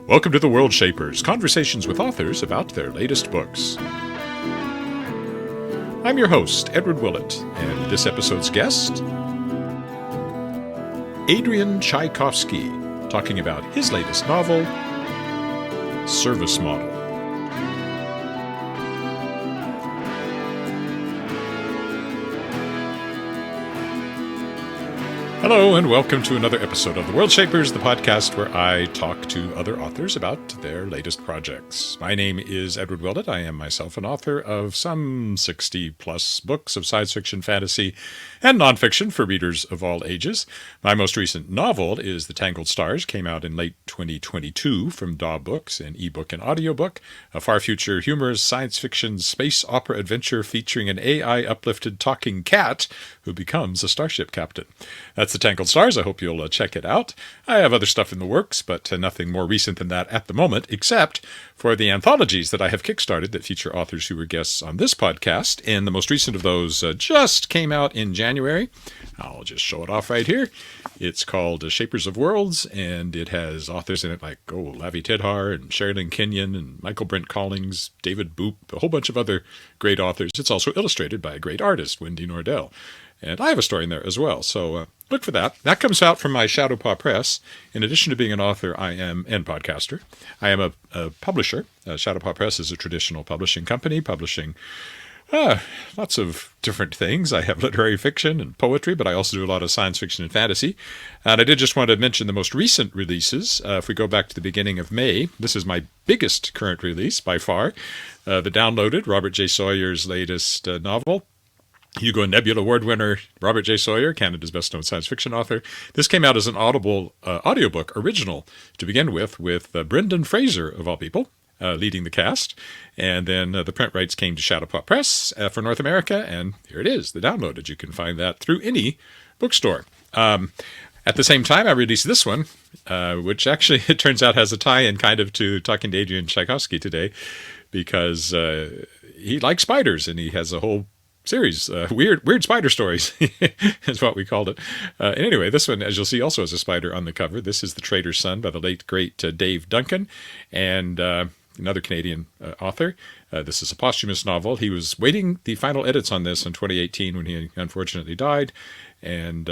Welcome to the Worldshapers, conversations with authors about their latest books. I'm your host, Edward Willett, and this episode's guest, Adrian Tchaikvosky, talking about his latest novel, Service Model. Hello, and welcome to another episode of The Worldshapers, the podcast where I talk to other authors about their latest projects. My name is Edward Willett. I am myself an author of some 60-plus books of science fiction, fantasy, and nonfiction for readers of all ages. My most recent novel is The Tangled Stars, came out in late 2022 from Daw Books, an ebook and audiobook, a far-future humorous science fiction space opera adventure featuring an AI-uplifted talking cat who becomes a starship captain. That's The Tangled Stars. I hope you'll check it out. I have other stuff in the works, but nothing more recent than that at the moment, except for the anthologies that I have kickstarted that feature authors who were guests on this podcast. And the most recent of those just came out in January. I'll just show it off right here. It's called Shapers of Worlds, and it has authors in it like Lavi Tidhar and Sherilyn Kenyon and Michael Brent Collings, David Boop, a whole bunch of other great authors. It's also illustrated by a great artist, Wendy Nordell. And I have a story in there as well, so look for that. That comes out from my Shadowpaw Press. In addition to being an author, and podcaster, I am a publisher. Shadowpaw Press is a traditional publishing company, publishing lots of different things. I have literary fiction and poetry, but I also do a lot of science fiction and fantasy. And I did just want to mention the most recent releases. If we go back to the beginning of May, this is my biggest current release by far. The Downloaded, Robert J. Sawyer's latest novel. Hugo Nebula Award winner Robert J. Sawyer, Canada's best-known science fiction author. This came out as an Audible audiobook original to begin with Brendan Fraser, of all people, leading the cast. And then the print rights came to Shadowpaw Press for North America, and here it is, The Downloaded. You can find that through any bookstore. At the same time, I released this one, which actually, it turns out, has a tie-in kind of to talking to Adrian Tchaikvosky today, because he likes spiders, and he has a whole series, weird spider stories is what we called it. And anyway, this one, as you'll see, also has a spider on the cover. This is The Trader's Son by the late, great Dave Duncan, and another Canadian author. This is a posthumous novel. He was waiting the final edits on this in 2018 when he unfortunately died, and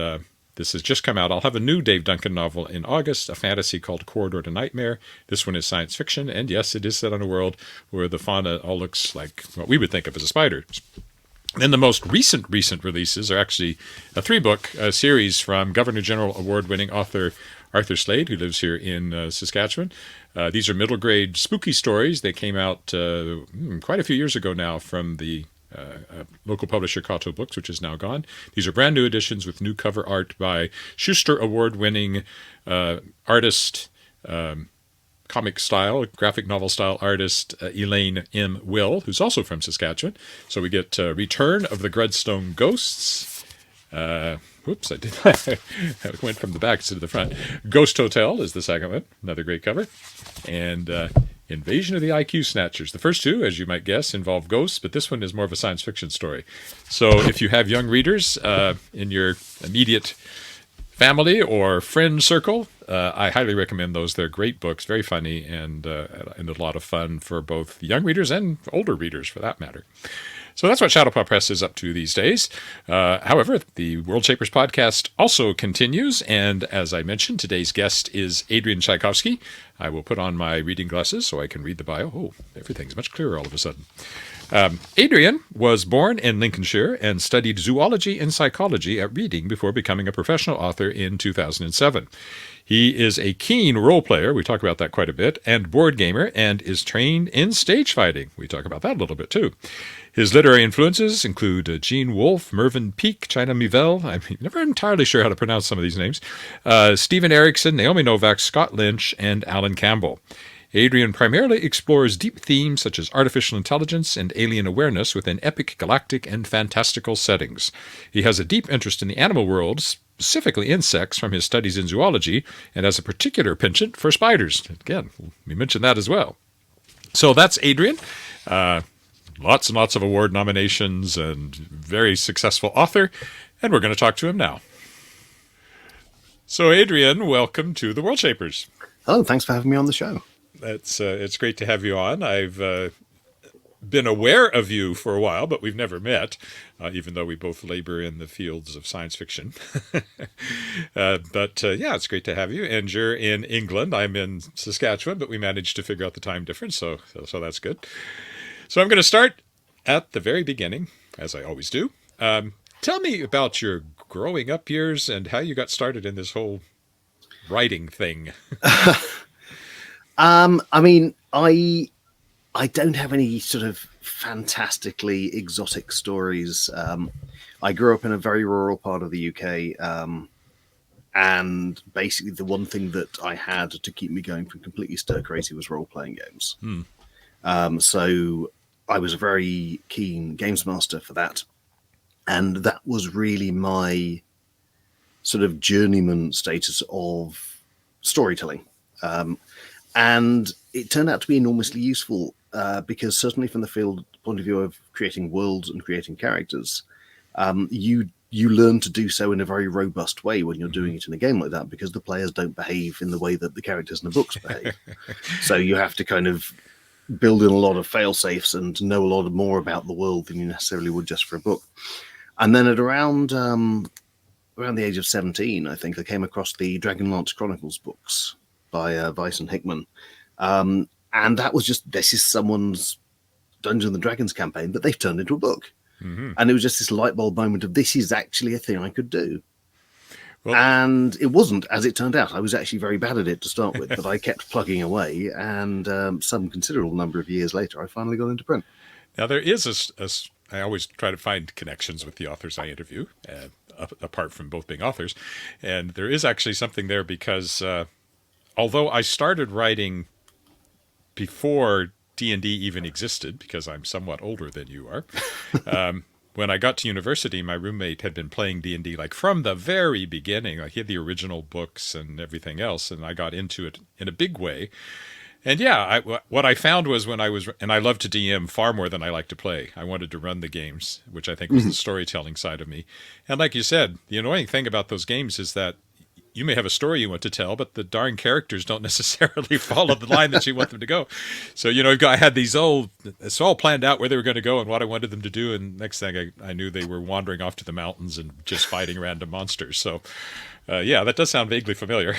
this has just come out. I'll have a new Dave Duncan novel in August, a fantasy called Corridor to Nightmare. This one is science fiction, and yes, it is set on a world where the fauna all looks like what we would think of as a spider. Then the most recent releases are actually a 3-book series from Governor General Award-winning author Arthur Slade, who lives here in Saskatchewan. These are middle-grade spooky stories. They came out quite a few years ago now from the local publisher Kato Books, which is now gone. These are brand new editions with new cover art by Schuster Award-winning artist, comic style, graphic novel style artist Elaine M. Will, who's also from Saskatchewan. So we get Return of the Grudstone Ghosts. Whoops, I went from the back to the front. Ghost Hotel is the second one, another great cover. And Invasion of the IQ Snatchers. The first two, as you might guess, involve ghosts, but this one is more of a science fiction story. So if you have young readers in your immediate family or friend circle, I highly recommend those. They're great books, very funny, and a lot of fun for both young readers and older readers, for that matter. So that's what Shadowpaw Press is up to these days. However, the Worldshapers podcast also continues, and as I mentioned, today's guest is Adrian Tchaikvosky. I will put on my reading glasses so I can read the bio. Oh, everything's much clearer all of a sudden. Adrian was born in Lincolnshire and studied zoology and psychology at Reading before becoming a professional author in 2007. He is a keen role player, we talk about that quite a bit, and board gamer, and is trained in stage fighting. We talk about that a little bit too. His literary influences include Gene Wolfe, Mervyn Peake, China Miéville, I'm never entirely sure how to pronounce some of these names, Stephen Erickson, Naomi Novak, Scott Lynch, and Alan Campbell. Adrian primarily explores deep themes such as artificial intelligence and alien awareness within epic, galactic, and fantastical settings. He has a deep interest in the animal world, specifically insects, from his studies in zoology, and has a particular penchant for spiders. Again, we mentioned that as well. So that's Adrian. Lots and lots of award nominations and very successful author, and we're going to talk to him now. So Adrian, welcome to the Worldshapers. Hello, thanks for having me on the show. it's great to have you on. I've been aware of you for a while, but we've never met, even though we both labor in the fields of science fiction. But yeah, it's great to have you. And you're in England. I'm in Saskatchewan, but we managed to figure out the time difference, so that's good. So I'm going to start at the very beginning, as I always do. Tell me about your growing up years and how you got started in this whole writing thing. I mean, I don't have any sort of fantastically exotic stories. I grew up in a very rural part of the UK, and basically the one thing that I had to keep me going from completely stir crazy was role-playing games. So I was a very keen games master for that, and that was really my sort of journeyman status of storytelling. And it turned out to be enormously useful because certainly from the field point of view of creating worlds and creating characters, you learn to do so in a very robust way when you're doing it in a game like that, because the players don't behave in the way that the characters in the books behave. So you have to kind of build in a lot of fail-safes and know a lot more about the world than you necessarily would just for a book. And then at around the age of 17, I think I came across the Dragonlance Chronicles books by Weiss and Hickman. And that was just, this is someone's Dungeons and Dragons campaign that they've turned into a book. Mm-hmm. And it was just this light bulb moment of, this is actually a thing I could do. Well, and it wasn't, as it turned out. I was actually very bad at it to start with, but I kept plugging away. And some considerable number of years later, I finally got into print. Now, there is I always try to find connections with the authors I interview, apart from both being authors. And there is actually something there because although I started writing before D&D even existed, because I'm somewhat older than you are, when I got to university, my roommate had been playing D&D like from the very beginning. Like he had the original books and everything else, and I got into it in a big way. And yeah, what I found was and I love to DM far more than I like to play. I wanted to run the games, which I think was the storytelling side of me. And like you said, the annoying thing about those games is that you may have a story you want to tell, but the darn characters don't necessarily follow the line that you want them to go. So, I had it's all planned out where they were going to go and what I wanted them to do. And next thing I knew they were wandering off to the mountains and just fighting random monsters. So, yeah, that does sound vaguely familiar.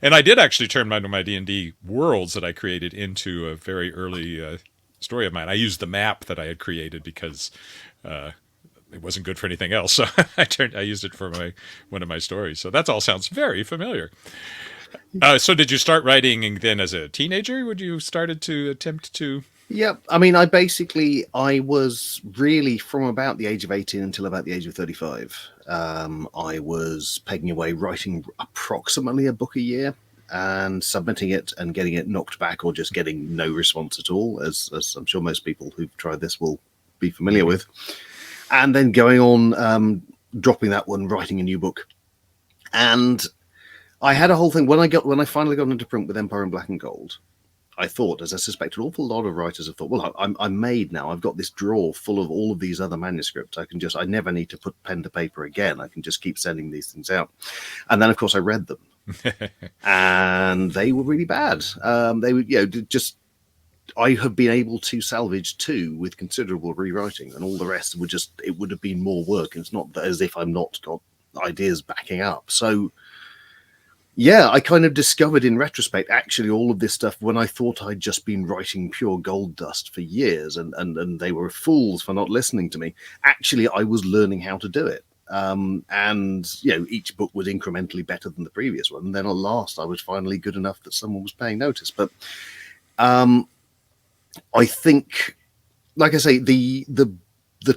And I did actually turn my D&D worlds that I created into a very early story of mine. I used the map that I had created because it wasn't good for anything else, so I used it for one of my stories. So that all sounds very familiar. So did you start writing then as a teenager? Would you started to attempt to? Yep. I mean, I was really from about the age of 18 until about the age of 35. I was pegging away writing approximately a book a year and submitting it and getting it knocked back or just getting no response at all, as I'm sure most people who've tried this will be familiar with. And then going on, dropping that one, writing a new book. And I had a whole thing when I finally got into print with Empire in Black and Gold. I thought, as I suspect an awful lot of writers have thought, well, I'm made now. I've got this drawer full of all of these other manuscripts. I never need to put pen to paper again. I can just keep sending these things out. And then, of course, I read them. And they were really bad. They were, I have been able to salvage 2 with considerable rewriting, and all the rest it would have been more work. And it's not as if I'm not got ideas backing up. So, yeah, I kind of discovered in retrospect, actually, all of this stuff when I thought I'd just been writing pure gold dust for years and they were fools for not listening to me. Actually, I was learning how to do it. And, each book was incrementally better than the previous one. And then at last, I was finally good enough that someone was paying notice. But I think, like I say, the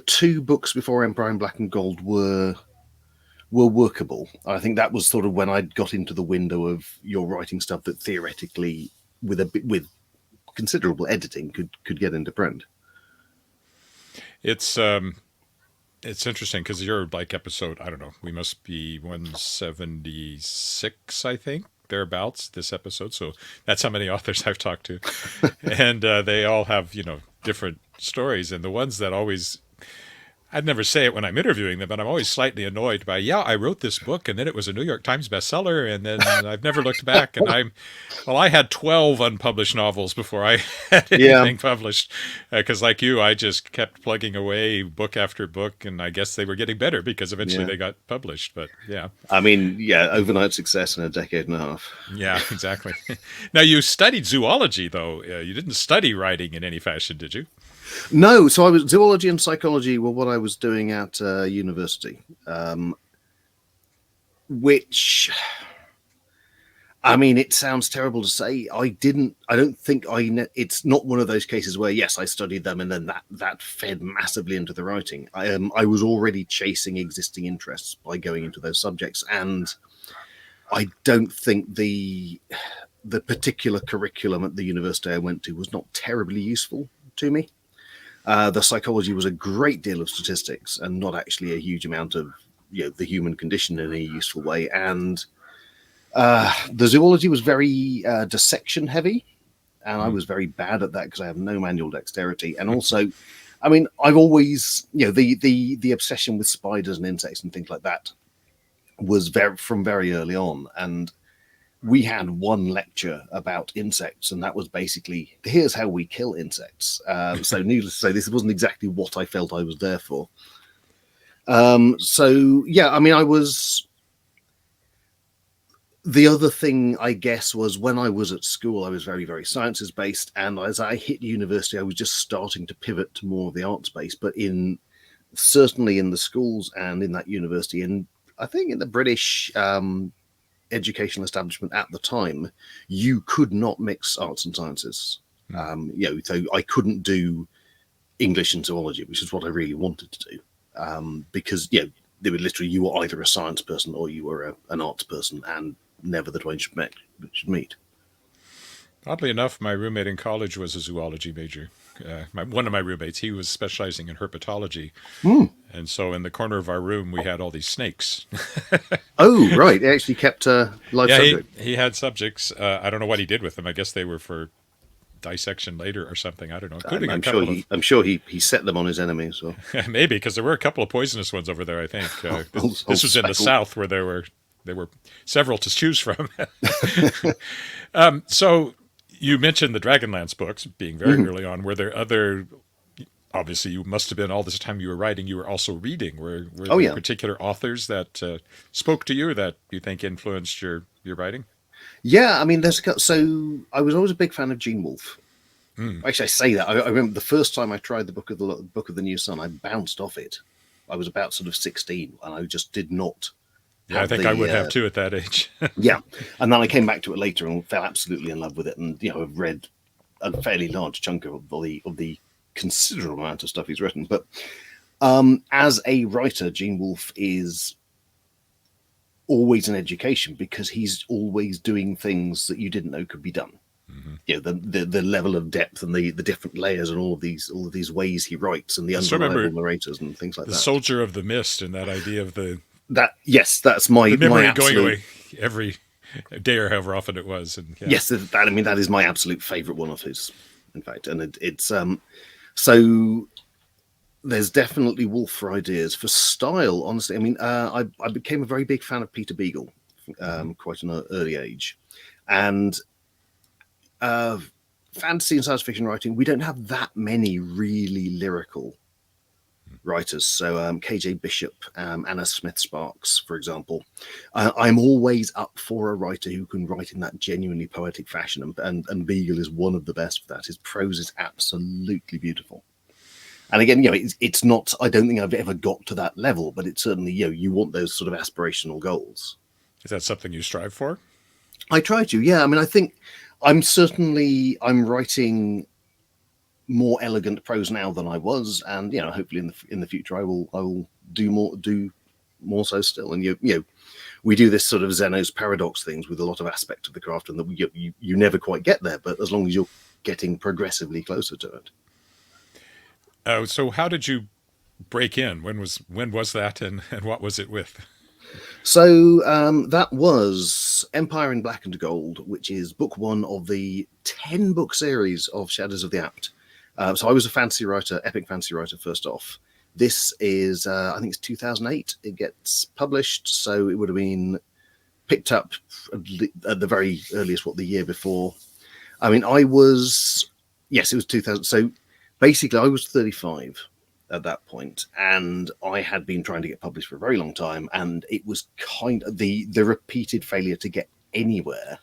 2 books before Empire in Black and Gold were workable. I think that was sort of when I got into the window of you're writing stuff that theoretically, with considerable editing, could get into print. It's interesting because you're like episode, I don't know, we must be 176, I think, thereabouts, this episode. So that's how many authors I've talked to. And they all have, different stories. And the ones that always I'd never say it when I'm interviewing them, but I'm always slightly annoyed by, yeah, I wrote this book and then it was a New York Times bestseller and then I've never looked back. And I had 12 unpublished novels before I had Yeah. anything published. Because like you, I just kept plugging away book after book, and I guess they were getting better because eventually Yeah. they got published. But yeah. I mean, yeah, overnight success in a decade and a half. Yeah, exactly. Now, you studied zoology, though. You didn't study writing in any fashion, did you? No, so I was zoology and psychology were what I was doing at university, which, I mean, it sounds terrible to say. I don't think it's not one of those cases where, yes, I studied them and then that fed massively into the writing. I was already chasing existing interests by going into those subjects, and I don't think the particular curriculum at the university I went to was not terribly useful to me. The psychology was a great deal of statistics and not actually a huge amount of the human condition in a useful way. And the zoology was very dissection heavy, and I was very bad at that because I have no manual dexterity. And also, I mean, I've always the obsession with spiders and insects and things like that was from very early on. And we had one lecture about insects, and that was basically, here's how we kill insects. So needless to say, this wasn't exactly what I felt I was there for. So yeah, I mean, the other thing, I guess, was when I was at school, I was very, very sciences based. And as I hit university, I was just starting to pivot to more of the arts base, but certainly in the schools and in that university, and I think in the British, educational establishment at the time, you could not mix arts and sciences. So I couldn't do English and zoology, which is what I really wanted to do, because they were literally, you were either a science person or you were an arts person, and never the twain should meet. Oddly enough, my roommate in college was a zoology major. One of my roommates, he was specializing in herpetology. And so in the corner of our room, we had all these snakes. Oh, right. It actually kept a live subject. He had subjects. I don't know what he did with them. I guess they were for dissection later or something. I don't know. I'm sure he set them on his enemies. So. Maybe, because there were a couple of poisonous ones over there, I think. This was in the South where there were several to choose from. So you mentioned the Dragonlance books being very early on. Were there other... Obviously, you must have been, all this time you were writing, you were also reading. Were there particular authors that spoke to you that you think influenced your writing? Yeah, I mean, so I was always a big fan of Gene Wolfe. Actually, I say that. I remember the first time I tried the Book of the New Sun, I bounced off it. I was about sort of 16, and I just did not. Yeah, I think I would have too at that age. Yeah, and then I came back to it later and fell absolutely in love with it, and I've read a fairly large chunk of the considerable amount of stuff he's written. But as a writer, Gene Wolfe is always an education because he's always doing things that you didn't know could be done. The level of depth and the different layers and all of these ways he writes and the unreliable narrators and things like that. The Soldier of the Mist and that idea of that's my memory my going away every day or however often it was. And yes, that is my absolute favorite one of his, in fact. And it's so there's definitely Wolfe for ideas. For style, honestly, I mean, I became a very big fan of Peter Beagle quite an early age. And fantasy and science fiction writing, we don't have that many really lyrical writers. So KJ Bishop, Anna Smith Sparks, for example. I'm always up for a writer who can write in that genuinely poetic fashion, and Beagle is one of the best for that. His prose is absolutely beautiful. And again, it's not, I don't think I've ever got to that level, but it's certainly, you want those sort of aspirational goals. Is that something you strive for? I try to, yeah. I mean, I think I'm writing more elegant prose now than I was, and hopefully in the future I will do more so still. And we do this sort of Zeno's paradox things with a lot of aspect of the craft, and that you never quite get there, but as long as you're getting progressively closer to it. So how did you break in? When was that, and what was it with? So that was Empire in Black and Gold, which is book 1 of the 10-book series of Shadows of the Apt. So I was a fantasy writer, epic fantasy writer first off, This is, I think it's 2008. It gets published, so it would have been picked up at the very earliest, the year before. I mean, it was 2000. So basically, I was 35 at that point, and I had been trying to get published for a very long time, and it was kind of the repeated failure to get anywhere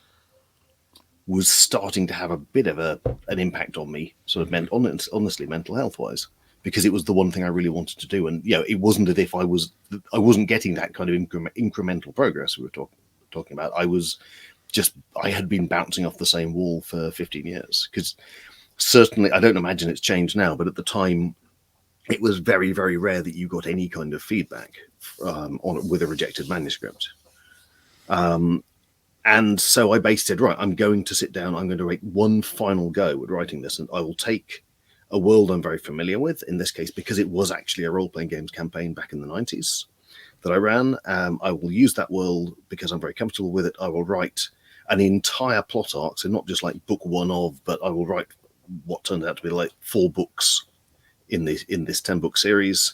was starting to have a bit of an impact on me, sort of honestly, mental health wise, because it was the one thing I really wanted to do, and it wasn't as if I wasn't getting that kind of incremental progress we were talking about. I had been bouncing off the same wall for 15 years, because certainly, I don't imagine it's changed now, but at the time, it was very, very rare that you got any kind of feedback with a rejected manuscript. And so I basically said, right, I'm going to sit down, I'm going to make one final go at writing this, and I will take a world I'm very familiar with, in this case, because it was actually a role-playing games campaign back in the 90s that I ran. I will use that world because I'm very comfortable with it. I will write an entire plot arc, so not just like book one of, but I will write what turned out to be like 4 books in this 10-book series.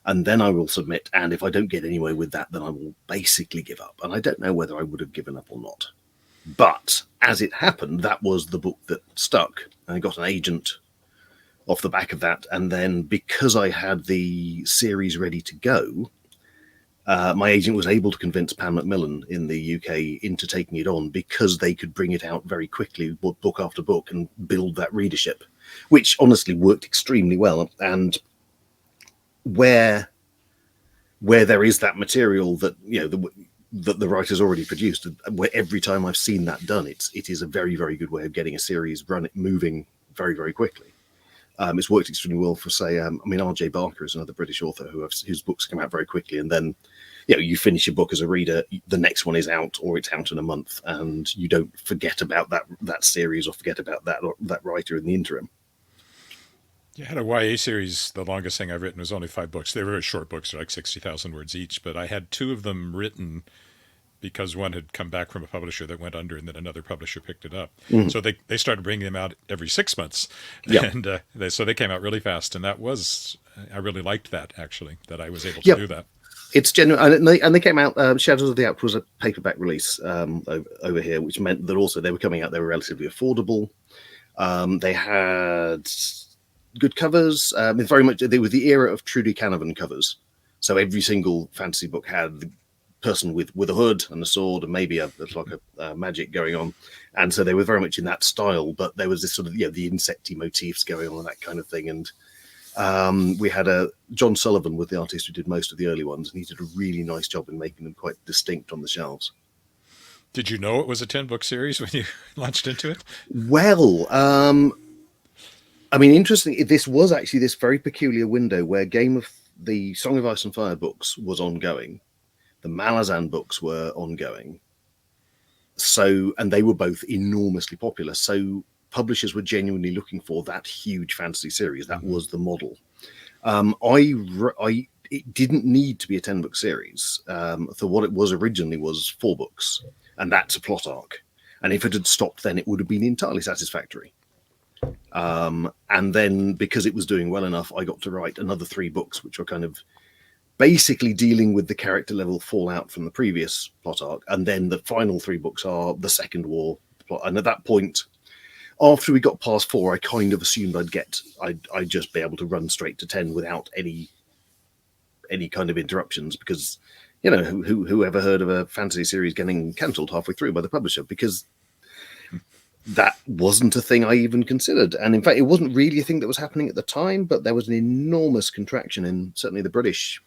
And then I will submit, and if I don't get anywhere with that, then I will basically give up. And I don't know whether I would have given up or not. But as it happened, that was the book that stuck. And I got an agent off the back of that. And then because I had the series ready to go, my agent was able to convince Pan Macmillan in the UK into taking it on, because they could bring it out very quickly, book after book, and build that readership, which honestly worked extremely well. And where there is that material that that the writer's already produced, where every time I've seen that done, it is a very, very good way of getting a series moving very, very quickly. It's worked extremely well for, say, R.J. Barker is another British author whose books come out very quickly, and then you finish a book as a reader, the next one is out, or it's out in a month, and you don't forget about that series or forget about that writer in the interim. You had a YA series. The longest thing I've written was only 5 books. They were very short books, like 60,000 words each, but I had 2 of them written because one had come back from a publisher that went under, and then another publisher picked it up. Mm-hmm. So they started bringing them out every 6 months. Yep. And so they came out really fast. And I really liked that, actually, that I was able to do that. It's genuine. And they came out, Shadows of the Alps was a paperback release over here, which meant that also they were coming out, they were relatively affordable. They had good covers. Very much, they were the era of Trudy Canavan covers. So every single fantasy book had the person with a hood and a sword and maybe a magic going on, and so they were very much in that style. But there was this sort of the insecty motifs going on and that kind of thing. And we had John Sullivan was the artist who did most of the early ones, and he did a really nice job in making them quite distinct on the shelves. Did you know it was a 10-book series when you launched into it? Well, interesting. This was actually this very peculiar window where the Song of Ice and Fire books was ongoing. The Malazan books were ongoing. So, and they were both enormously popular. So publishers were genuinely looking for that huge fantasy series. That was the model. It didn't need to be a 10-book series. So what it was originally was 4 books, and that's a plot arc. And if it had stopped then, it would have been entirely satisfactory. And then because it was doing well enough, I got to write another 3 books, which were kind of basically dealing with the character level fallout from the previous plot arc. And then the final 3 books are the Second War plot. And at that point, after we got past 4, I kind of assumed I'd just be able to run straight to 10 without any kind of interruptions, because, who ever heard of a fantasy series getting cancelled halfway through by the publisher? Because that wasn't a thing I even considered. And in fact, it wasn't really a thing that was happening at the time, but there was an enormous contraction in certainly the British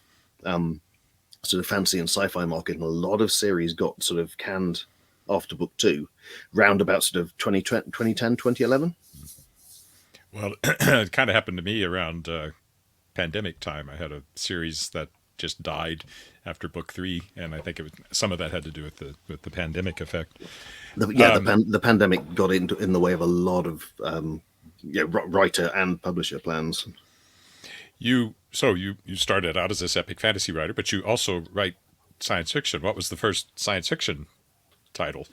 sort of fantasy and sci-fi market, and a lot of series got sort of canned after book 2, round about sort of 2010, 2011. Well, it kind of happened to me around pandemic time. I had a series that just died after book 3, and I think some of that had to do with the pandemic effect. The pandemic got in the way of a lot of writer and publisher plans. You started out as this epic fantasy writer, but you also write science fiction. What was the first science fiction title?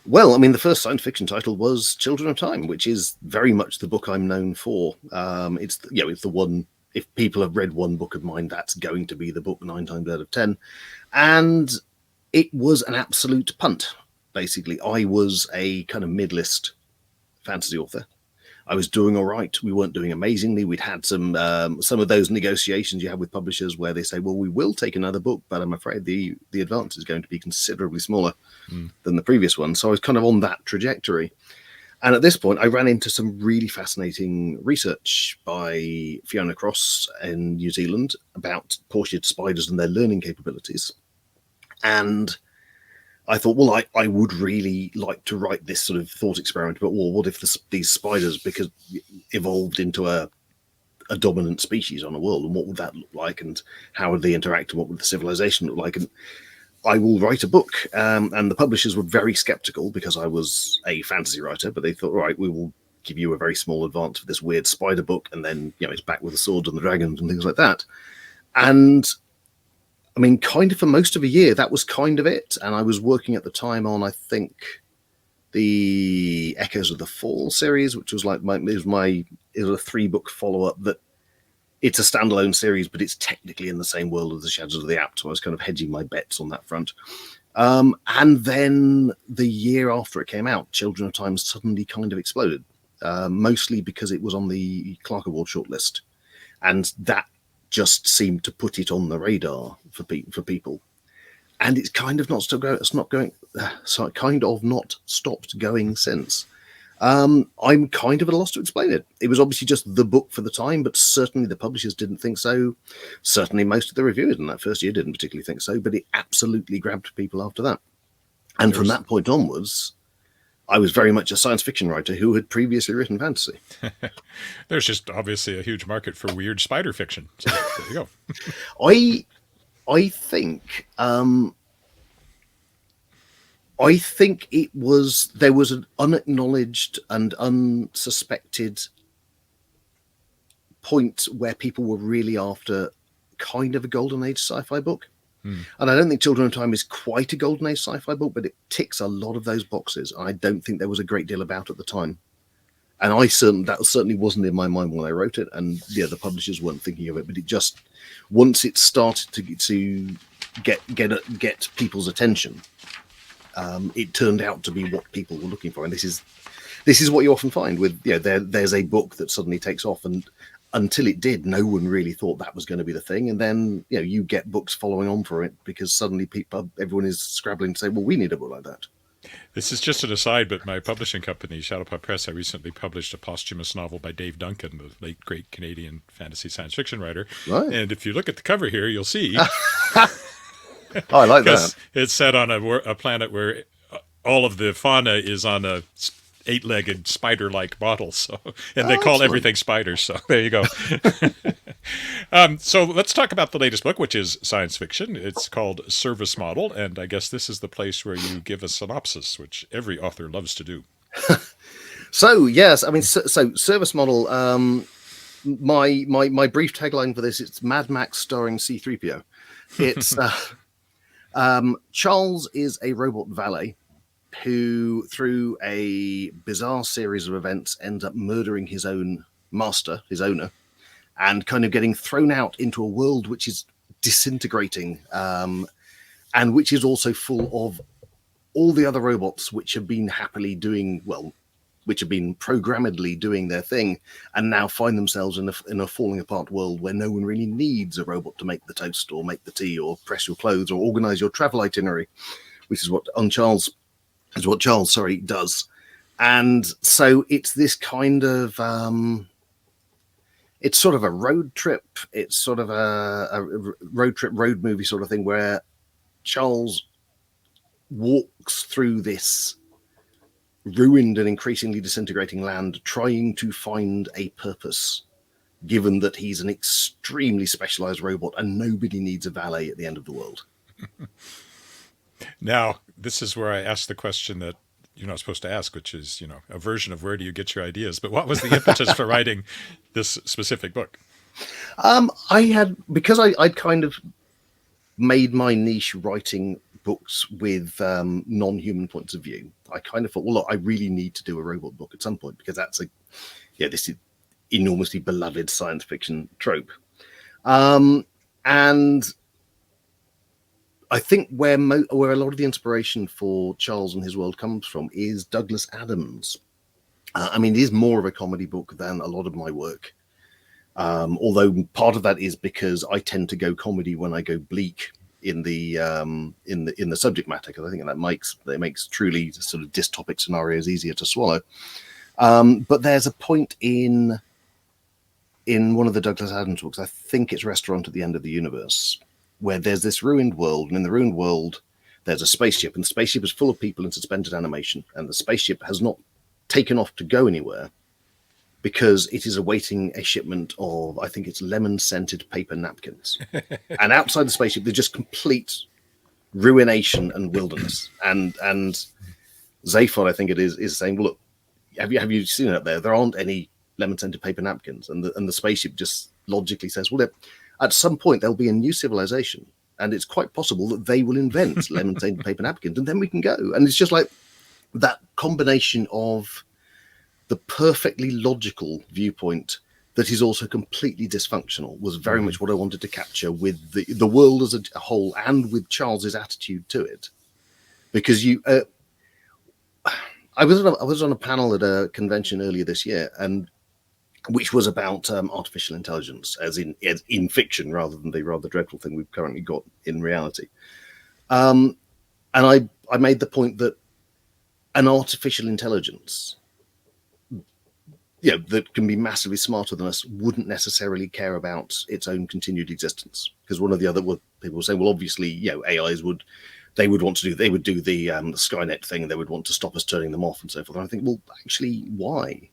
Well, the first science fiction title was Children of Time, which is very much the book I'm known for. It's the one if people have read one book of mine, that's going to be the book 9 times out of 10. And it was an absolute punt, basically. I was a kind of mid-list fantasy author. I was doing all right. We weren't doing amazingly. We'd had some of those negotiations you have with publishers where they say, well, we will take another book, but I'm afraid the advance is going to be considerably smaller than the previous one. So I was kind of on that trajectory. And at this point, I ran into some really fascinating research by Fiona Cross in New Zealand about portia spiders and their learning capabilities. And I thought, well, I would really like to write this sort of thought experiment about, well, what if these spiders evolved into a dominant species on a world, and what would that look like, and how would they interact, and what would the civilization look like? And I will write a book. And the publishers were very skeptical because I was a fantasy writer, but they thought, all right, we will give you a very small advance for this weird spider book, and then, it's back with the swords and the dragons and things like that. And I mean, kind of for most of a year, that was kind of it. And I was working at the time on, I think, the Echoes of the Fall series, which was like it was a 3-book follow-up that it's a standalone series, but it's technically in the same world as the Shadows of the Apt. So I was kind of hedging my bets on that front. And then the year after it came out, Children of Time suddenly kind of exploded, mostly because it was on the Clark Award shortlist. And that just seemed to put it on the radar for people, and it's kind of not stopped going since. I'm kind of at a loss to explain it. It was obviously just the book for the time, but certainly the publishers didn't think so. Certainly most of the reviewers in that first year didn't particularly think so, but it absolutely grabbed people after that. And from that point onwards, I was very much a science fiction writer who had previously written fantasy. There's just obviously a huge market for weird spider fiction. So there you go. I think there was an unacknowledged and unsuspected point where people were really after kind of a golden age sci-fi book. And I don't think Children of Time is quite a golden age sci-fi book, but it ticks a lot of those boxes. I don't think there was a great deal about at the time. And that certainly wasn't in my mind when I wrote it. And the publishers weren't thinking of it, but it just, once it started to get people's attention, it turned out to be what people were looking for. And this is what you often find with, there's a book that suddenly takes off, and until it did, no one really thought that was going to be the thing. And then, you get books following on for it because suddenly everyone is scrabbling to say, well, we need a book like that. This is just an aside, but my publishing company, Shadowpaw Press, I recently published a posthumous novel by Dave Duncan, the late great Canadian fantasy science fiction writer. Right. And if you look at the cover here, you'll see. I like that. It's set on a planet where all of the fauna is on a 8-legged spider-like bottle, and they call everything spiders. So there you go. So let's talk about the latest book, which is science fiction. It's called Service Model, and I guess this is the place where you give a synopsis, which every author loves to do. So yes, I mean, so Service Model. My brief tagline for this: it's Mad Max starring C-3PO. It's Charles is a robot valet who, through a bizarre series of events, ends up murdering his own master, his owner, and kind of getting thrown out into a world which is disintegrating, and which is also full of all the other robots which have been which have been programmedly doing their thing, and now find themselves in a falling apart world where no one really needs a robot to make the toast or make the tea or press your clothes or organize your travel itinerary, which is what Charles does. And so it's this kind of it's sort of a road trip. It's sort of a road trip, road movie sort of thing where Charles walks through this ruined and increasingly disintegrating land, trying to find a purpose, given that he's an extremely specialized robot and nobody needs a valet at the end of the world. Now, this is where I ask the question that you're not supposed to ask, which is, a version of where do you get your ideas? But what was the impetus for writing this specific book? I'd kind of made my niche writing books with non-human points of view. I kind of thought, well, look, I really need to do a robot book at some point because that's this is enormously beloved science fiction trope. And I think where a lot of the inspiration for Charles and his world comes from is Douglas Adams. I mean, it is more of a comedy book than a lot of my work. Although part of that is because I tend to go comedy when I go bleak in the subject matter, because I think that makes truly sort of dystopic scenarios easier to swallow. But there's a point in one of the Douglas Adams books, I think it's Restaurant at the End of the Universe, where there's this ruined world, and in the ruined world there's a spaceship, and the spaceship is full of people in suspended animation, and the spaceship has not taken off to go anywhere because it is awaiting a shipment of, I think it's lemon-scented paper napkins. And outside the spaceship, there's just complete ruination and wilderness. And Zaphod, I think it is saying, well, look, have you seen it up there? There aren't any lemon-scented paper napkins. And the spaceship just logically says, well, at some point, there'll be a new civilization, and it's quite possible that they will invent lemon-scented paper napkins, and then we can go. And it's just like that combination of the perfectly logical viewpoint that is also completely dysfunctional was very much what I wanted to capture with the world as a whole, and with Charles's attitude to it. Because I was on a panel at a convention earlier this year, and which was about artificial intelligence, as in fiction, rather than the rather dreadful thing we've currently got in reality. And I made the point that an artificial intelligence, that can be massively smarter than us, wouldn't necessarily care about its own continued existence. Because one of the other people were saying, well, obviously, AIs would do the Skynet thing, and they would want to stop us turning them off and so forth. And I think, well, actually, why?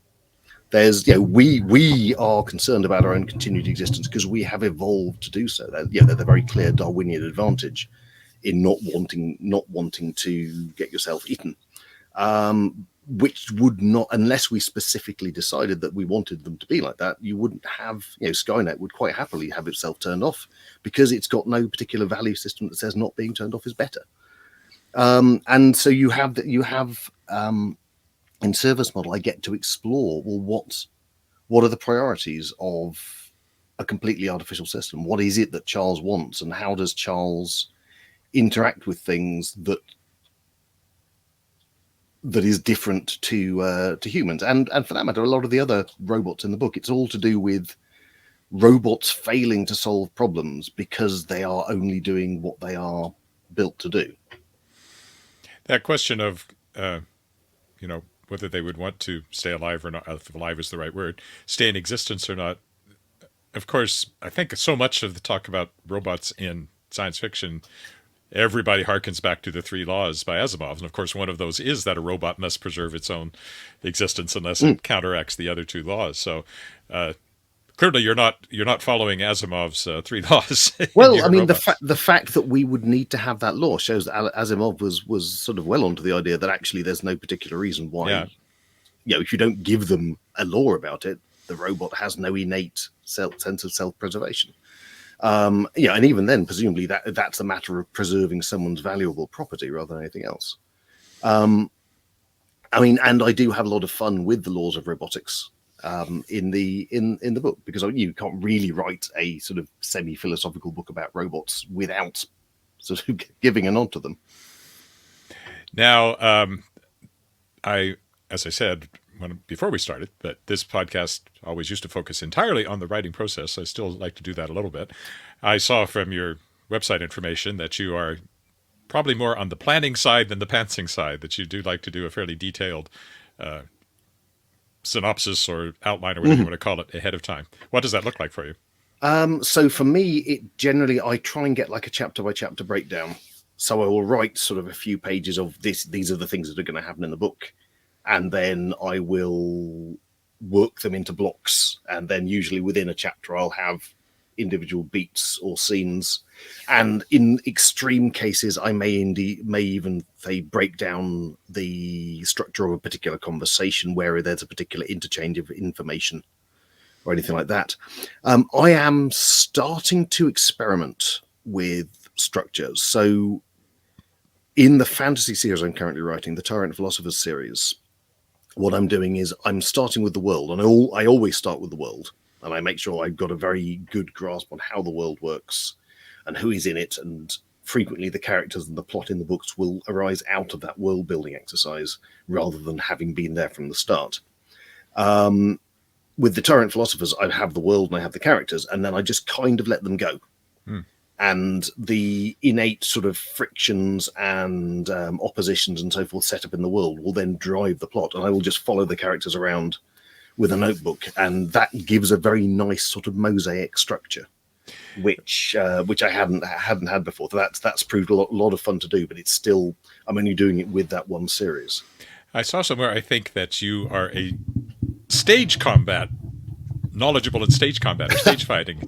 There's, we are concerned about our own continued existence because we have evolved to do so. They're the very clear Darwinian advantage in not wanting to get yourself eaten. Which would not, unless we specifically decided that we wanted them to be like that, you wouldn't have, Skynet would quite happily have itself turned off because it's got no particular value system that says not being turned off is better. And so you have in service model, I get to explore, well, what are the priorities of a completely artificial system? What is it that Charles wants, and how does Charles interact with things that is different to humans? And for that matter, a lot of the other robots in the book, it's all to do with robots failing to solve problems because they are only doing what they are built to do. That question of, whether they would want to stay alive or not, if alive is the right word, stay in existence or not. Of course, I think so much of the talk about robots in science fiction, everybody harkens back to the 3 laws by Asimov. And of course, one of those is that a robot must preserve its own existence unless it counteracts the other 2 laws. So clearly you're not following Asimov's 3 laws. Well, I mean, the fact that we would need to have that law shows that Asimov was sort of well onto the idea that actually there's no particular reason why, if you don't give them a law about it, the robot has no innate sense of self-preservation. And even then, presumably that's a matter of preserving someone's valuable property rather than anything else. And I do have a lot of fun with the laws of robotics in the book, because you can't really write a sort of semi-philosophical book about robots without sort of giving a nod to them. Now, as I said before we started, that this podcast always used to focus entirely on the writing process. I still like to do that a little bit. I saw from your website information that you are probably more on the planning side than the pantsing side, that you do like to do a fairly detailed synopsis or outline or whatever you want to call it ahead of time. What does that look like for you? So for me, I try and get like a chapter by chapter breakdown. So I will write sort of a few pages of this. These are the things that are going to happen in the book. And then I will work them into blocks. And then usually within a chapter, I'll have individual beats or scenes. And in extreme cases, I may even break down the structure of a particular conversation where there's a particular interchange of information or anything like that. I am starting to experiment with structures. So in the fantasy series I'm currently writing, the Tyrant Philosophers series, what I'm doing is I'm starting with the world, and I always start with the world. and I make sure I've got a very good grasp on how the world works and who is in it, and frequently the characters and the plot in the books will arise out of that world building exercise rather than having been there from the start. With the Tyrant Philosophers, I have the world and I have the characters, and then I just kind of let them go. And the innate sort of frictions and oppositions and so forth set up in the world will then drive the plot, and I will just follow the characters around with a notebook, and that gives a very nice sort of mosaic structure, which I hadn't had before. So that's proved a lot of fun to do, but it's still, I'm only doing it with that one series. I saw somewhere, I think, that you are a stage combat, knowledgeable in stage combat or stage fighting.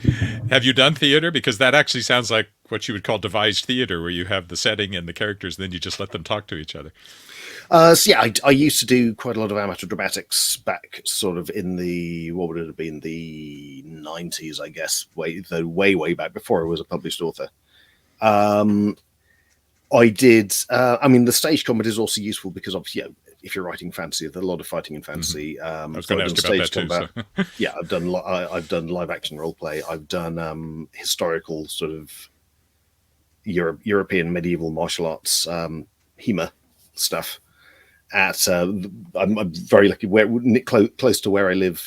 Have you done theater? Because that actually sounds like what you would call devised theater, where you have the setting and the characters, and then you just let them talk to each other. So yeah, I used to do quite a lot of amateur dramatics back sort of in the, what would it have been, the 90s, I guess, way back before I was a published author. I did, the stage combat is also useful because obviously, if you're writing fantasy, there's a lot of fighting in fantasy. I was going to ask about that too. So. Yeah, I've done live action role play. I've done historical sort of European medieval martial arts, HEMA stuff. I'm very lucky. Close to where I live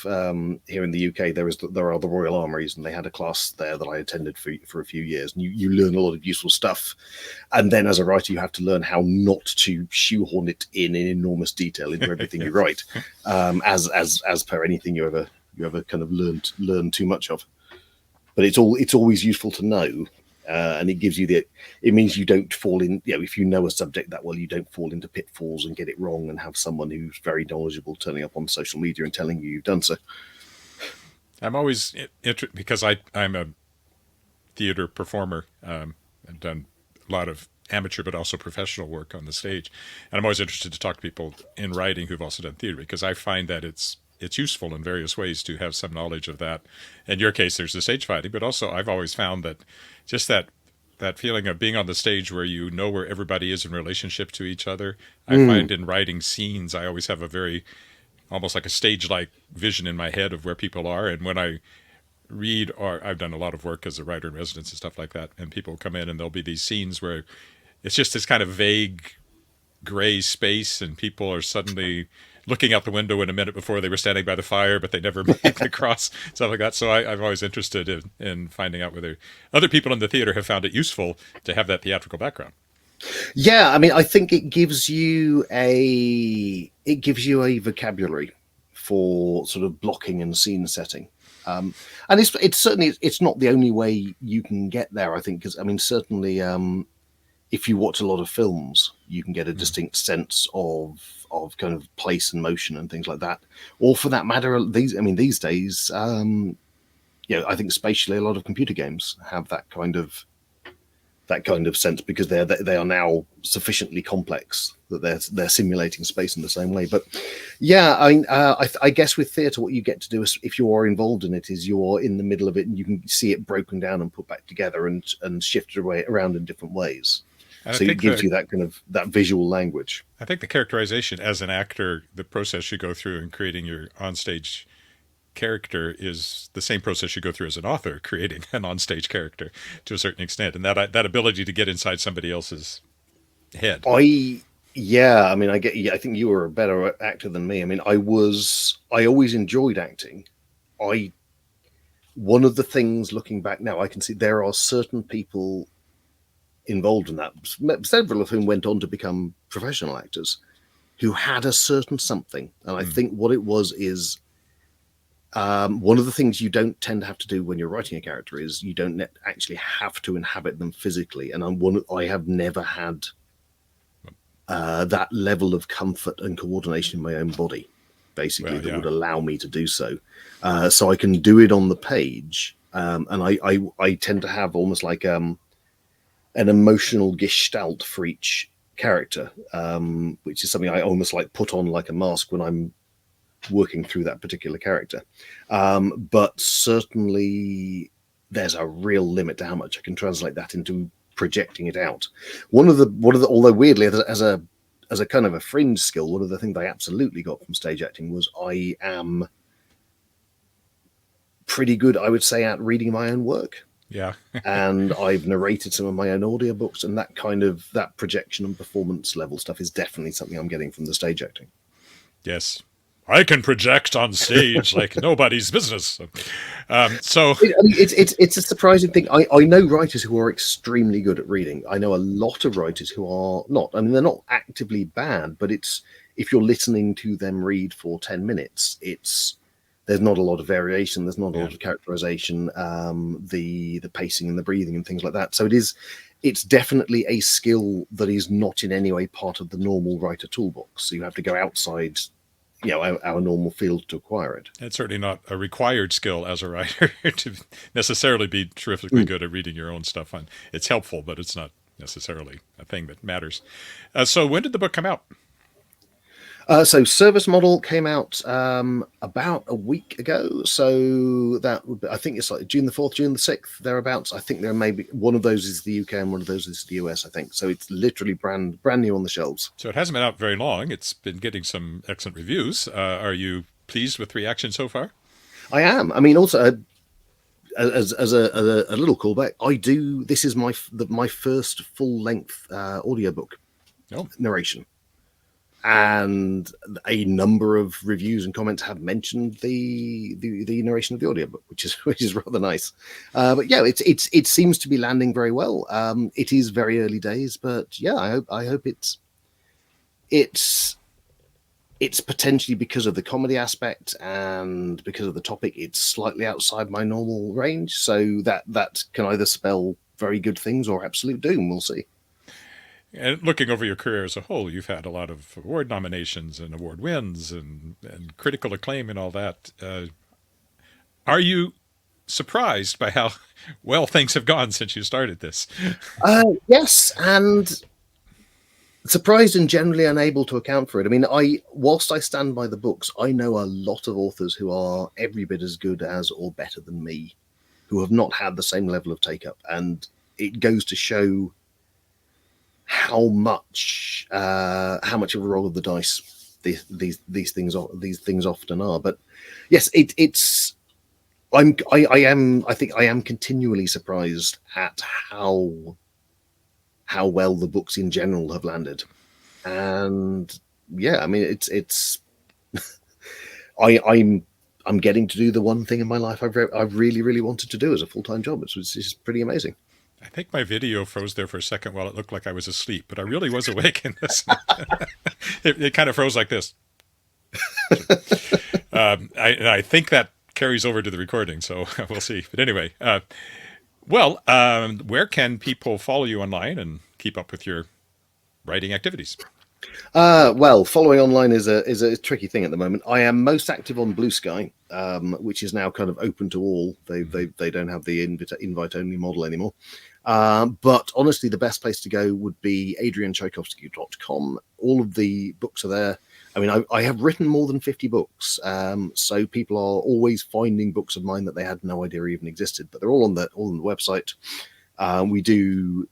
here in the UK, there are the Royal Armouries, and they had a class there that I attended for a few years. And you learn a lot of useful stuff, and then as a writer, you have to learn how not to shoehorn it in enormous detail into everything you write, as per anything you ever kind of learn too much of. But it's always useful to know. And it gives you it means you don't fall in, if you know a subject that well, you don't fall into pitfalls and get it wrong and have someone who's very knowledgeable turning up on social media and telling you you've done so. I'm always interested because I'm a theater performer. I've done a lot of amateur but also professional work on the stage. And I'm always interested to talk to people in writing who've also done theater, because I find that it's useful in various ways to have some knowledge of that. In your case, there's the stage fighting, but also I've always found that just that feeling of being on the stage where you know where everybody is in relationship to each other. I find in writing scenes, I always have a very, almost like a stage-like vision in my head of where people are. And when I read, or I've done a lot of work as a writer in residence and stuff like that, and people come in and there'll be these scenes where it's just this kind of vague gray space, and people are suddenly looking out the window in a minute before they were standing by the fire, but they never made the cross, stuff like that. So I'm always interested in finding out whether other people in the theater have found it useful to have that theatrical background. Yeah, I think it gives you a vocabulary for sort of blocking and scene setting. And it's certainly, it's not the only way you can get there, I think, because certainly if you watch a lot of films, you can get a distinct sense of kind of place and motion and things like that. Or for that matter, these days, I think spatially a lot of computer games have that kind of sense, because they are now sufficiently complex that they're simulating space in the same way. But yeah, I guess with theatre, what you get to do is, if you are involved in it, is you're in the middle of it and you can see it broken down and put back together and shifted around in different ways. And so it gives you that kind of that visual language. I think the characterization as an actor, the process you go through in creating your onstage character, is the same process you go through as an author creating an onstage character to a certain extent, and that ability to get inside somebody else's head. I think you were a better actor than me. I always enjoyed acting. One of the things, looking back now, I can see there are certain people involved in that, several of whom went on to become professional actors, who had a certain something. And I think what it was is, one of the things you don't tend to have to do when you're writing a character is you don't actually have to inhabit them physically. And I have never had that level of comfort and coordination in my own body, basically, that would allow me to do so. So I can do it on the page. And I tend to have almost like an emotional gestalt for each character, which is something I almost like put on like a mask when I'm working through that particular character. But certainly there's a real limit to how much I can translate that into projecting it out. One of the although weirdly, as a kind of a fringe skill, one of the things I absolutely got from stage acting was I am pretty good, I would say, at reading my own work. Yeah. And I've narrated some of my own audiobooks, and that projection and performance level stuff is definitely something I'm getting from the stage acting. Yes. I can project on stage like nobody's business. So it's a surprising thing. I know writers who are extremely good at reading. I know a lot of writers who are not. I mean, they're not actively bad, but it's if you're listening to them read for 10 minutes, there's not a lot of variation. There's not a lot of characterization, the pacing and the breathing and things like that. So it's definitely a skill that is not in any way part of the normal writer toolbox. So you have to go outside, our normal field to acquire it. It's certainly not a required skill as a writer to necessarily be terrifically good at reading your own stuff. It's helpful, but it's not necessarily a thing that matters. So when did the book come out? So Service Model came out about a week ago. So that would be, I think it's like June the 4th, June the 6th, thereabouts. I think there may be one of those is the UK and one of those is the US, I think. So it's literally brand new on the shelves. So it hasn't been out very long. It's been getting some excellent reviews. Are you pleased with the reaction so far? I am. I mean, also, as a little callback, this is my first full-length audiobook narration. And a number of reviews and comments have mentioned the narration of the audiobook, which is rather nice. But yeah, it seems to be landing very well. It is very early days, but yeah, I hope it's potentially, because of the comedy aspect and because of the topic, it's slightly outside my normal range. So that can either spell very good things or absolute doom. We'll see. And looking over your career as a whole, you've had a lot of award nominations and award wins and critical acclaim and all that. Are you surprised by how well things have gone since you started this? Yes, and surprised and generally unable to account for it. I mean, whilst I stand by the books, I know a lot of authors who are every bit as good as or better than me, who have not had the same level of take-up. And it goes to show how much of a roll of the dice these things often are. But yes, I think I am continually surprised at how well the books in general have landed. And yeah, I mean, it's I'm getting to do the one thing in my life I've really, really wanted to do as a full-time job. It's just pretty amazing. I think my video froze there for a second while it looked like I was asleep, but I really was awake in this. It kind of froze like this. I think that carries over to the recording, so we'll see. But anyway, where can people follow you online and keep up with your writing activities? Well, following online is a tricky thing at the moment. I am most active on Bluesky, which is now kind of open to all. They don't have the invite only model anymore. But honestly, the best place to go would be adriantchaikvosky.com. All of the books are there. I mean, I have written more than 50 books, so people are always finding books of mine that they had no idea even existed. But they're all on the website. We do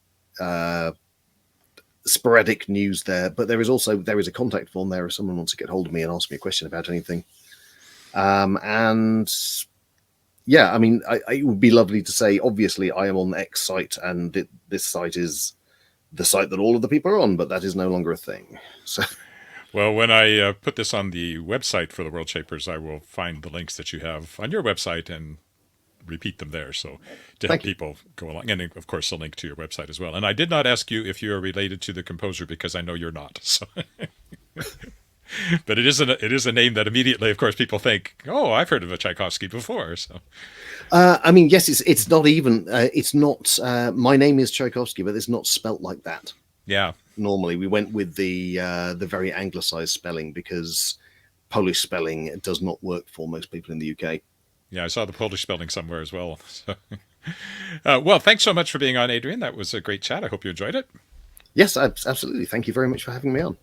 sporadic news there, but there is a contact form there if someone wants to get hold of me and ask me a question about anything. And yeah, I mean, it would be lovely to say, obviously, I am on the X site, and this site is the site that all of the people are on, but that is no longer a thing. So, well, when I put this on the website for the Worldshapers, I will find the links that you have on your website and repeat them there, so to help people go along, and of course a link to your website as well. And I did not ask you if you are related to the composer, because I know you're not. So but it is a name that immediately, of course, people think, oh, I've heard of a Tchaikovsky before. So I mean, yes, it's not even it's not my name is Tchaikovsky, but it's not spelt like that. Yeah, normally we went with the very anglicized spelling, because Polish spelling does not work for most people in the UK. Yeah, I saw the Polish spelling somewhere as well. So, well, thanks so much for being on, Adrian. That was a great chat. I hope you enjoyed it. Yes, absolutely. Thank you very much for having me on.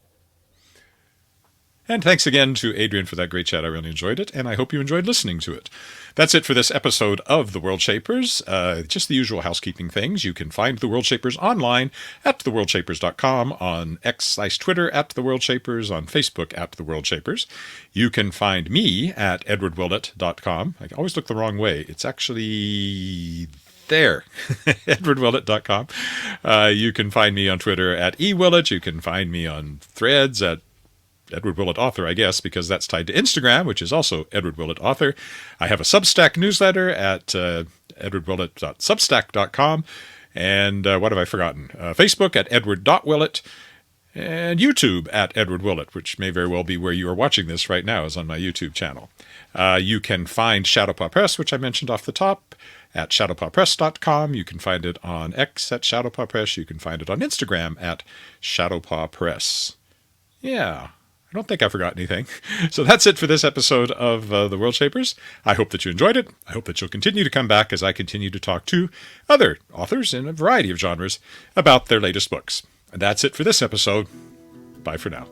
And thanks again to Adrian for that great chat. I really enjoyed it, and I hope you enjoyed listening to it. That's it for this episode of The Worldshapers. Just the usual housekeeping things. You can find The Worldshapers online at theworldshapers.com, on X/Twitter at The Worldshapers, on Facebook at The Worldshapers. You can find me at edwardwillett.com. I always look the wrong way. It's actually there, edwardwillett.com. You can find me on Twitter at ewillett. You can find me on Threads at Edward Willett Author, I guess, because that's tied to Instagram, which is also Edward Willett Author. I have a Substack newsletter at edwardwillett.substack.com. And what have I forgotten? Facebook at edward.willett. And YouTube at Edward Willett, which may very well be where you are watching this right now, is on my YouTube channel. You can find Shadowpaw Press, which I mentioned off the top, at shadowpawpress.com. You can find it on X at Shadowpaw Press. You can find it on Instagram at Shadowpaw Press. Yeah, I don't think I forgot anything. So that's it for this episode of The Worldshapers. I hope that you enjoyed it. I hope that you'll continue to come back as I continue to talk to other authors in a variety of genres about their latest books. And that's it for this episode. Bye for now.